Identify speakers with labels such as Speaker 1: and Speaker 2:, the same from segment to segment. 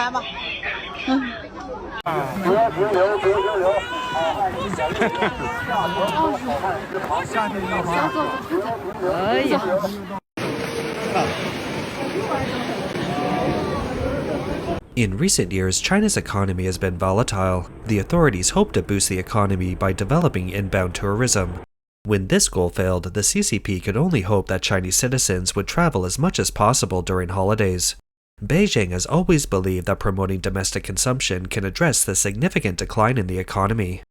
Speaker 1: 来吗？
Speaker 2: 哎呀！
Speaker 3: In recent years, China's economy has been volatile. The authorities hope to boost the economy by developing inbound tourism. When this goal failed, the CCP could only hope that Chinese citizens would travel as much as possible during holidays. Beijing has always believed that promoting domestic consumption can address the significant decline in the economy.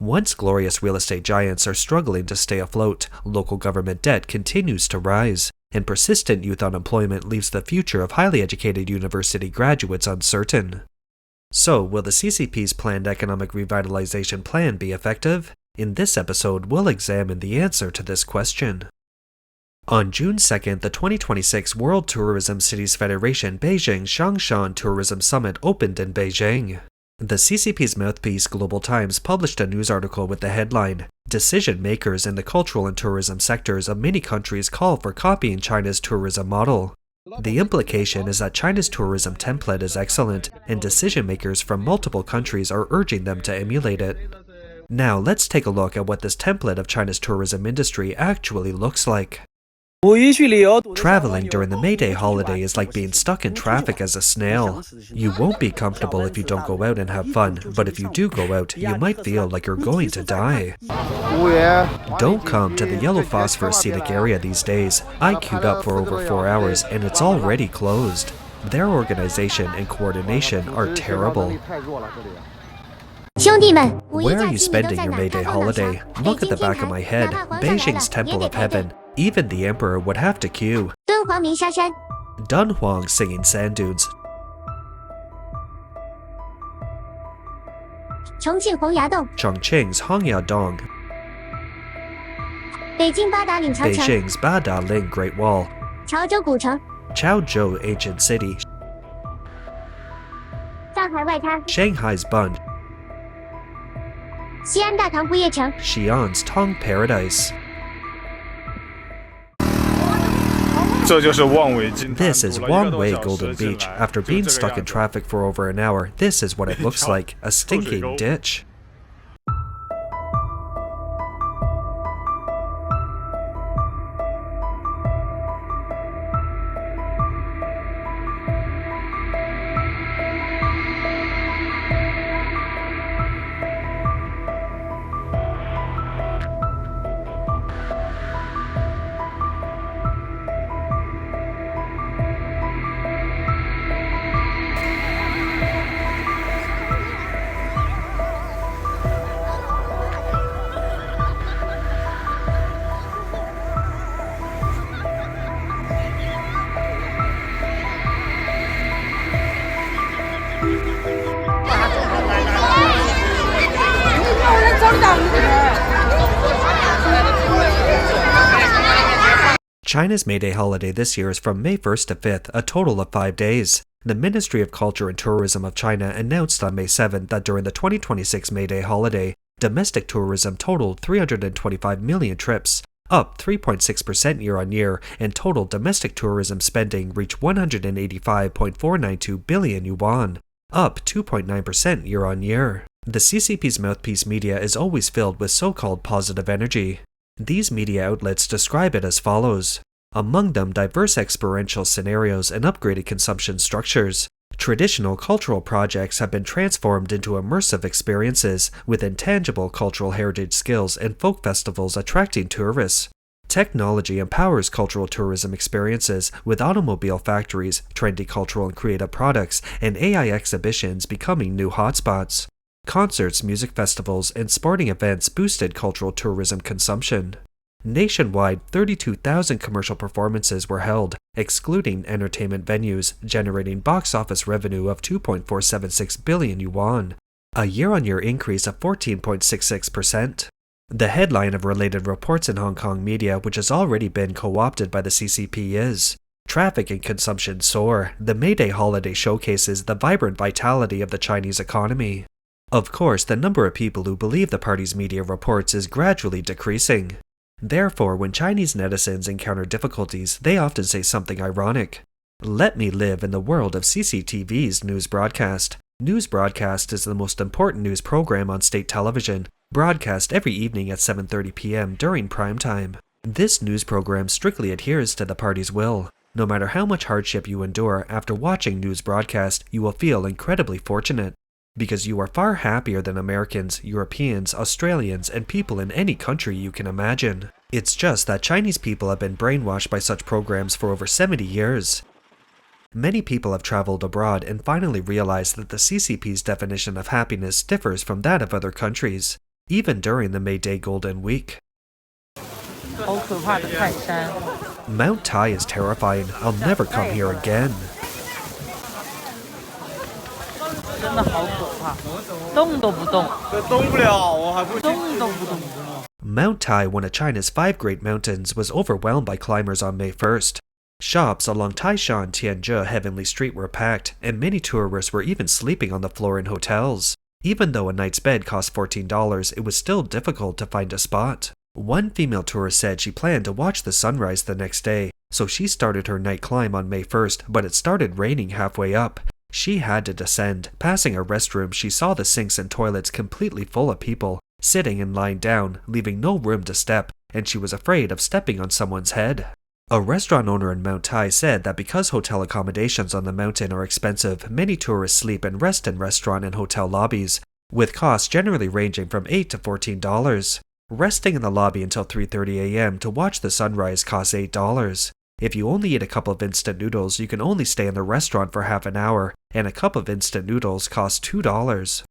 Speaker 3: Once glorious real estate giants are struggling to stay afloat, local government debt continues to rise, and persistent youth unemployment leaves the future of highly educated university graduates uncertain. So, will the CCP's planned economic revitalization plan be effective? In this episode, we'll examine the answer to this question. On June 2nd, the 2026 World Tourism Cities Federation Beijing Shangshan Tourism Summit opened in Beijing. The CCP's mouthpiece, Global Times, published a news article with the headline, "Decision makers in the cultural and tourism sectors of many countries call for copying China's tourism model." The implication is that China's tourism template is excellent, and decision makers from multiple countries are urging them to emulate it. Now let's take a look at what this template of China's tourism industry actually looks like. Traveling during the May Day holiday is like being stuck in traffic as a snail. You won't be comfortable if you don't go out and have fun, but if you do go out, you might feel like you're going to die. Don't come to the yellow phosphorus scenic area these days. I queued up for over 4 hours and it's already closed. Their organization and coordination are terrible. Where are you spending your May Day holiday? Look at the back of my head. Beijing's Temple of Heaven. Even the emperor would have to queue. Dunhuang singing sand dunes. Chongqing's Hongyadong. Beijing's Badaling Great Wall. Chaozhou Ancient City. Shanghai's Bund. Xi'an's Tong Paradise. This is Wangwei Golden Beach. After being stuck in traffic for over an hour, this is what it looks like, a stinking ditch. China's May Day holiday this year is from May 1st to 5th, a total of 5 days. The Ministry of Culture and Tourism of China announced on May 7th that during the 2026 May Day holiday, domestic tourism totaled 325 million trips, up 3.6% year-on-year, and total domestic tourism spending reached 185.492 billion yuan, up 2.9% year-on-year. The CCP's mouthpiece media is always filled with so-called positive energy. These media outlets describe it as follows. Among them, diverse experiential scenarios and upgraded consumption structures. Traditional cultural projects have been transformed into immersive experiences with intangible cultural heritage skills and folk festivals attracting tourists. Technology empowers cultural tourism experiences with automobile factories, trendy cultural and creative products, and AI exhibitions becoming new hotspots. Concerts, music festivals, and sporting events boosted cultural tourism consumption. Nationwide, 32,000 commercial performances were held, excluding entertainment venues, generating box office revenue of 2.476 billion yuan, a year-on-year increase of 14.66%. The headline of related reports in Hong Kong media, which has already been co-opted by the CCP, is "Traffic and consumption soar. The May Day holiday showcases the vibrant vitality of the Chinese economy." Of course, the number of people who believe the party's media reports is gradually decreasing. Therefore, when Chinese netizens encounter difficulties, they often say something ironic. Let me live in the world of CCTV's news broadcast. News broadcast is the most important news program on state television, broadcast every evening at 7:30 p.m. during prime time. This news program strictly adheres to the party's will. No matter how much hardship you endure after watching news broadcast, you will feel incredibly fortunate. Because you are far happier than Americans, Europeans, Australians, and people in any country you can imagine. It's just that Chinese people have been brainwashed by such programs for over 70 years. Many people have traveled abroad and finally realized that the CCP's definition of happiness differs from that of other countries, even during the May Day Golden Week. Mount Tai is terrifying. I'll never come here again. Mount Tai, one of China's 5 great mountains, was overwhelmed by climbers on May 1st. Shops along Taishan Tianzhe Heavenly Street were packed, and many tourists were even sleeping on the floor in hotels. Even though a night's bed cost $14, it was still difficult to find a spot. One female tourist said she planned to watch the sunrise the next day, so she started her night climb on May 1st, but it started raining halfway up. She had to descend. Passing a restroom, she saw the sinks and toilets completely full of people, sitting and lying down, leaving no room to step, and she was afraid of stepping on someone's head. A restaurant owner in Mount Tai said that because hotel accommodations on the mountain are expensive, many tourists sleep and rest in restaurant and hotel lobbies, with costs generally ranging from $8 to $14. Resting in the lobby until 3:30 a.m. to watch the sunrise costs $8. If you only eat a cup of instant noodles, you can only stay in the restaurant for half an hour, and a cup of instant noodles costs $2.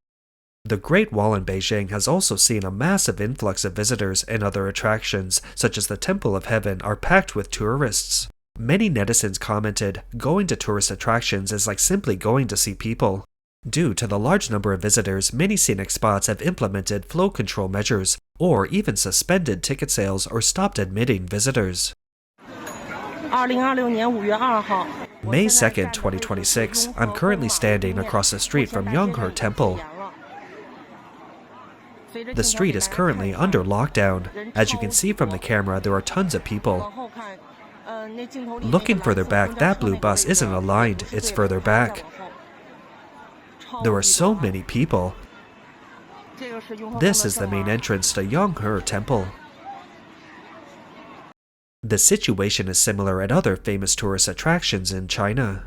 Speaker 3: The Great Wall in Beijing has also seen a massive influx of visitors, and other attractions, such as the Temple of Heaven, are packed with tourists. Many netizens commented, "Going to tourist attractions is like simply going to see people." Due to the large number of visitors, many scenic spots have implemented flow control measures, or even suspended ticket sales or stopped admitting visitors. May 2nd, 2026, I'm currently standing across the street from Yanghe Temple. The street is currently under lockdown. As you can see from the camera, there are tons of people. Looking further back, that blue bus isn't aligned, it's further back. There are so many people. This is the main entrance to Yanghe Temple. The situation is similar at other famous tourist attractions in China.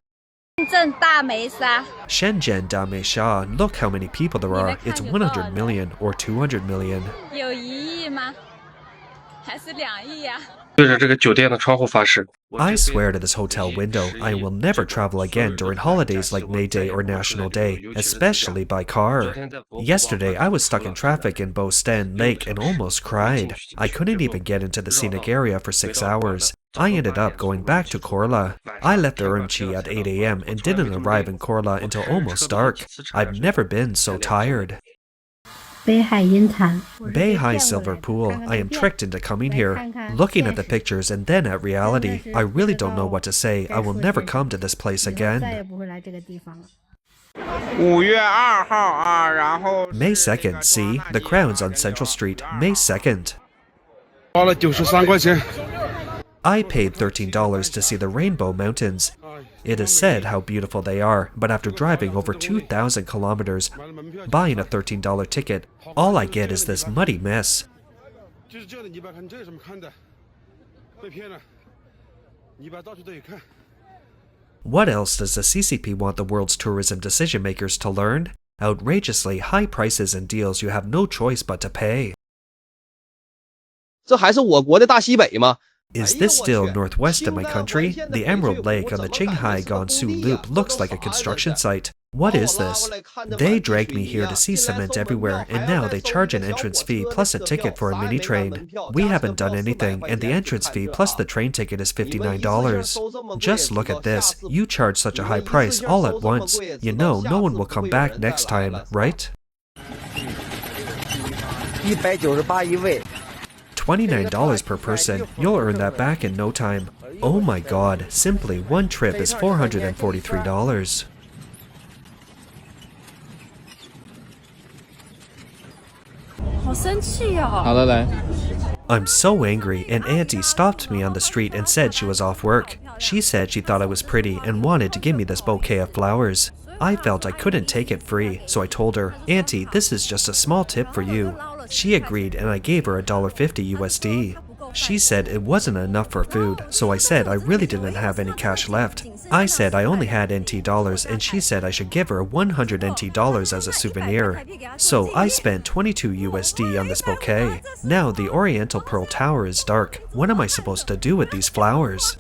Speaker 3: Shenzhen Dameisha, look how many people there are. It's 100 million or 200 million. I swear to this hotel window, I will never travel again during holidays like May Day or National Day, especially by car. Yesterday, I was stuck in traffic in Bosten Lake and almost cried. I couldn't even get into the scenic area for 6 hours. I ended up going back to Korla. I left Urumqi at 8 a.m. and didn't arrive in Korla until almost dark. I've never been so tired. Beihai Silver Pool. I am tricked into coming here. Looking at the pictures and then at reality, I really don't know what to say. I will never come to this place again. May 2nd, see? The crowns on Central Street, May 2nd. I paid $13 to see the Rainbow Mountains. It is said how beautiful they are, but after driving over 2,000 kilometers, buying a $13 ticket, all I get is this muddy mess. What else does the CCP want the world's tourism decision makers to learn? Outrageously high prices and deals you have no choice but to pay. Is this still northwest of my country? The Emerald Lake on the Qinghai-Gansu Loop looks like a construction site. What is this? They dragged me here to see cement everywhere, and now they charge an entrance fee plus a ticket for a mini train. We haven't done anything, and the entrance fee plus the train ticket is $59. Just look at this. You charge such a high price all at once. You know no one will come back next time, right? $29 per person. You'll earn that back in no time. Oh my god, simply one trip is $443. I'm so angry, and Auntie stopped me on the street and said she was off work. She said she thought I was pretty and wanted to give me this bouquet of flowers. I felt I couldn't take it free, so I told her, "Auntie, this is just a small tip for you." She agreed and I gave her $1.50 USD. She said it wasn't enough for food, so I said I really didn't have any cash left. I said I only had NT dollars and she said I should give her 100 NT dollars as a souvenir. So I spent 22 USD on this bouquet. Now the Oriental Pearl Tower is dark. What am I supposed to do with these flowers?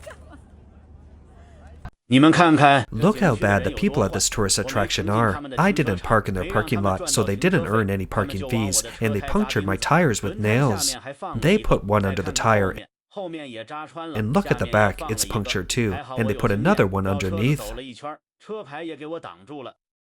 Speaker 3: Look how bad the people at this tourist attraction are. I didn't park in their parking lot, so they didn't earn any parking fees, and they punctured my tires with nails. They put one under the tire, and look at the back, it's punctured too, and they put another one underneath.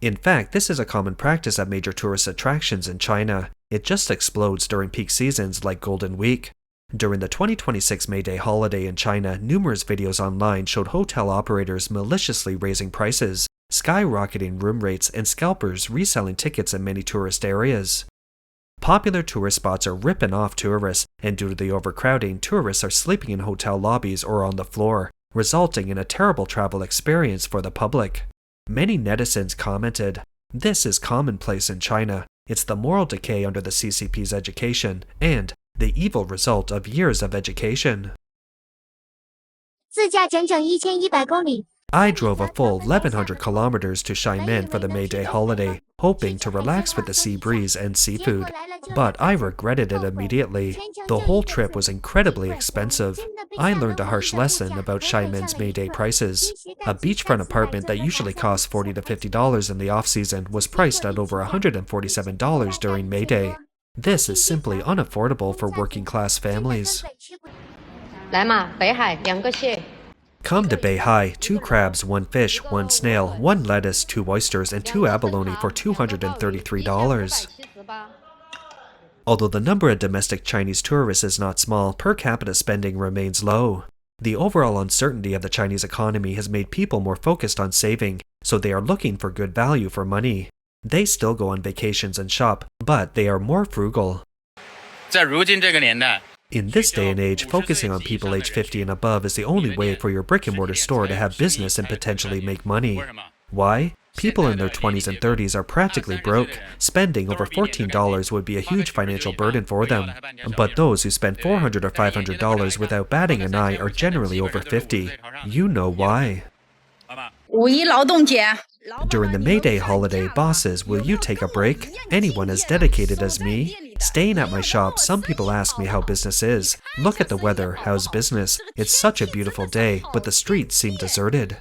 Speaker 3: In fact, this is a common practice at major tourist attractions in China. It just explodes during peak seasons like Golden Week. During the 2026 May Day holiday in China, numerous videos online showed hotel operators maliciously raising prices, skyrocketing room rates, and scalpers reselling tickets in many tourist areas. Popular tourist spots are ripping off tourists, and due to the overcrowding, tourists are sleeping in hotel lobbies or on the floor, resulting in a terrible travel experience for the public. Many netizens commented, "This is commonplace in China. It's the moral decay under the CCP's education, and the evil result of years of education." I drove a full 1,100 kilometers to Xiamen for the May Day holiday, hoping to relax with the sea breeze and seafood. But I regretted it immediately. The whole trip was incredibly expensive. I learned a harsh lesson about Xiamen's May Day prices. A beachfront apartment that usually costs $40 to $50 in the off-season was priced at over $147 during May Day. This is simply unaffordable for working-class families. Come to Beihai, 2 crabs, 1 fish, 1 snail, 1 lettuce, 2 oysters, and 2 abalone for $233. Although the number of domestic Chinese tourists is not small, per capita spending remains low. The overall uncertainty of the Chinese economy has made people more focused on saving, so they are looking for good value for money. They still go on vacations and shop, but they are more frugal. In this day and age, focusing on people age 50 and above is the only way for your brick-and-mortar store to have business and potentially make money. Why? People in their 20s and 30s are practically broke. Spending over $14 would be a huge financial burden for them. But those who spend $400 or $500 without batting an eye are generally over 50. You know why. During the May Day holiday, bosses, will you take a break? Anyone as dedicated as me? Staying at my shop, some people ask me how business is. Look at the weather, how's business? It's such a beautiful day, but the streets seem deserted.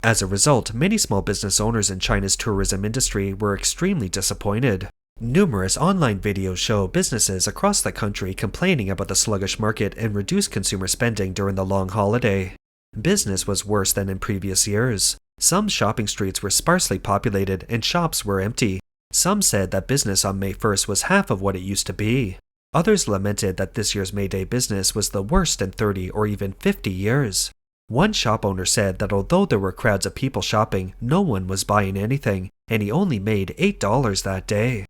Speaker 3: As a result, many small business owners in China's tourism industry were extremely disappointed. Numerous online videos show businesses across the country complaining about the sluggish market and reduced consumer spending during the long holiday. Business was worse than in previous years. Some shopping streets were sparsely populated and shops were empty. Some said that business on May 1st was half of what it used to be. Others lamented that this year's May Day business was the worst in 30 or even 50 years. One shop owner said that although there were crowds of people shopping, no one was buying anything, and he only made $8 that day.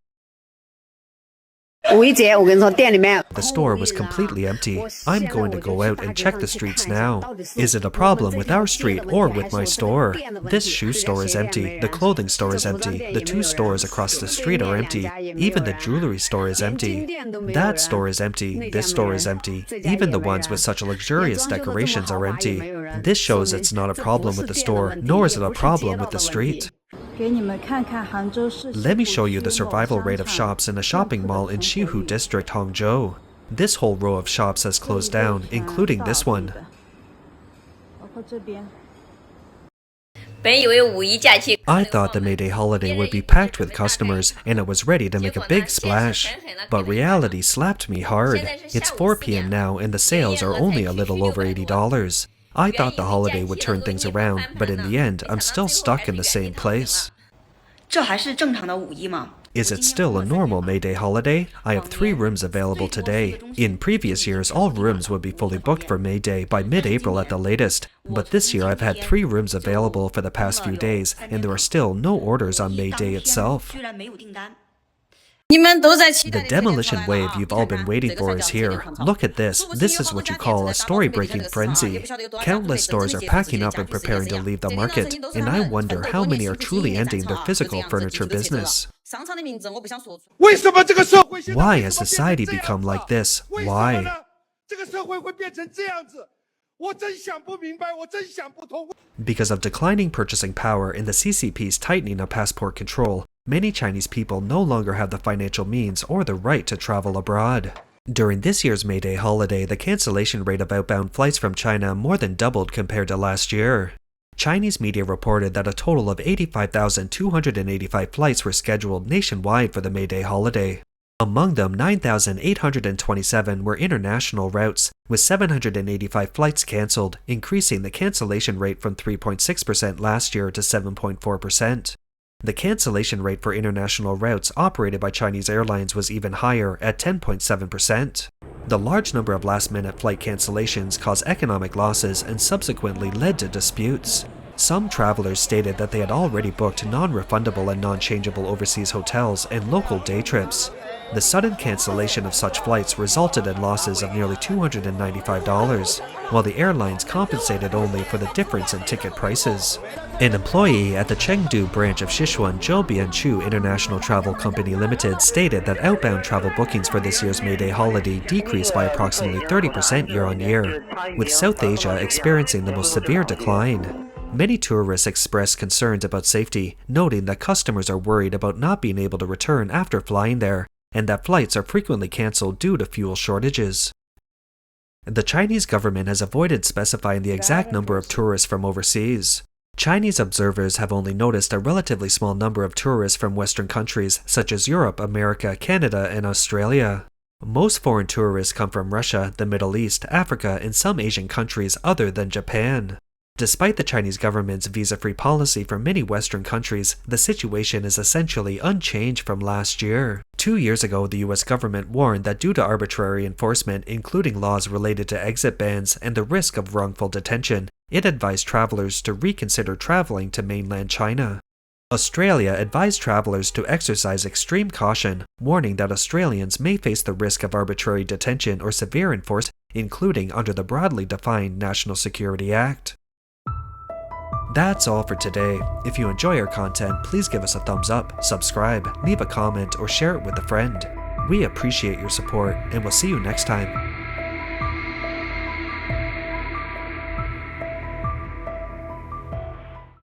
Speaker 3: The store was completely empty. I'm going to go out and check the streets now. Is it a problem with our street or with my store? This shoe store is empty, the clothing store is empty, the 2 stores across the street are empty, even the jewelry store is empty. That store is empty, this store is empty, even the ones with such luxurious decorations are empty. This shows it's not a problem with the store, nor is it a problem with the street. Let me show you the survival rate of shops in a shopping mall in Xihu District, Hangzhou. This whole row of shops has closed down, including this one. I thought the May Day holiday would be packed with customers and it was ready to make a big splash. But reality slapped me hard. It's 4 p.m. now and the sales are only a little over $80. I thought the holiday would turn things around, but in the end, I'm still stuck in the same place. Is it still a normal May Day holiday? I have 3 rooms available today. In previous years, all rooms would be fully booked for May Day by mid-April at the latest. But this year, I've had 3 rooms available for the past few days, and there are still no orders on May Day itself. The demolition wave you've all been waiting for is here. Look at this. This is what you call a story-breaking frenzy. Countless stores are packing up and preparing to leave the market, and I wonder how many are truly ending their physical furniture business. Why has society become like this? Why? Because of declining purchasing power and the CCP's tightening of passport control, many Chinese people no longer have the financial means or the right to travel abroad. During this year's May Day holiday, the cancellation rate of outbound flights from China more than doubled compared to last year. Chinese media reported that a total of 85,285 flights were scheduled nationwide for the May Day holiday. Among them, 9,827 were international routes, with 785 flights cancelled, increasing the cancellation rate from 3.6% last year to 7.4%. The cancellation rate for international routes operated by Chinese airlines was even higher at 10.7%. The large number of last-minute flight cancellations caused economic losses and subsequently led to disputes. Some travelers stated that they had already booked non-refundable and non-changeable overseas hotels and local day trips. The sudden cancellation of such flights resulted in losses of nearly $295, while the airlines compensated only for the difference in ticket prices. An employee at the Chengdu branch of Sichuan Zhou Bianchu International Travel Company Limited stated that outbound travel bookings for this year's May Day holiday decreased by approximately 30% year-on-year, with South Asia experiencing the most severe decline. Many tourists expressed concerns about safety, noting that customers are worried about not being able to return after flying there, and that flights are frequently cancelled due to fuel shortages. The Chinese government has avoided specifying the exact number of tourists from overseas. Chinese observers have only noticed a relatively small number of tourists from Western countries such as Europe, America, Canada, and Australia. Most foreign tourists come from Russia, the Middle East, Africa, and some Asian countries other than Japan. Despite the Chinese government's visa-free policy for many Western countries, the situation is essentially unchanged from last year. 2 years ago, the US government warned that due to arbitrary enforcement, including laws related to exit bans and the risk of wrongful detention, it advised travelers to reconsider traveling to mainland China. Australia advised travelers to exercise extreme caution, warning that Australians may face the risk of arbitrary detention or severe enforcement, including under the broadly defined National Security Act. That's all for today. If you enjoy our content, please give us a thumbs up, subscribe, leave a comment, or share it with a friend. We appreciate your support, and we'll see you next time.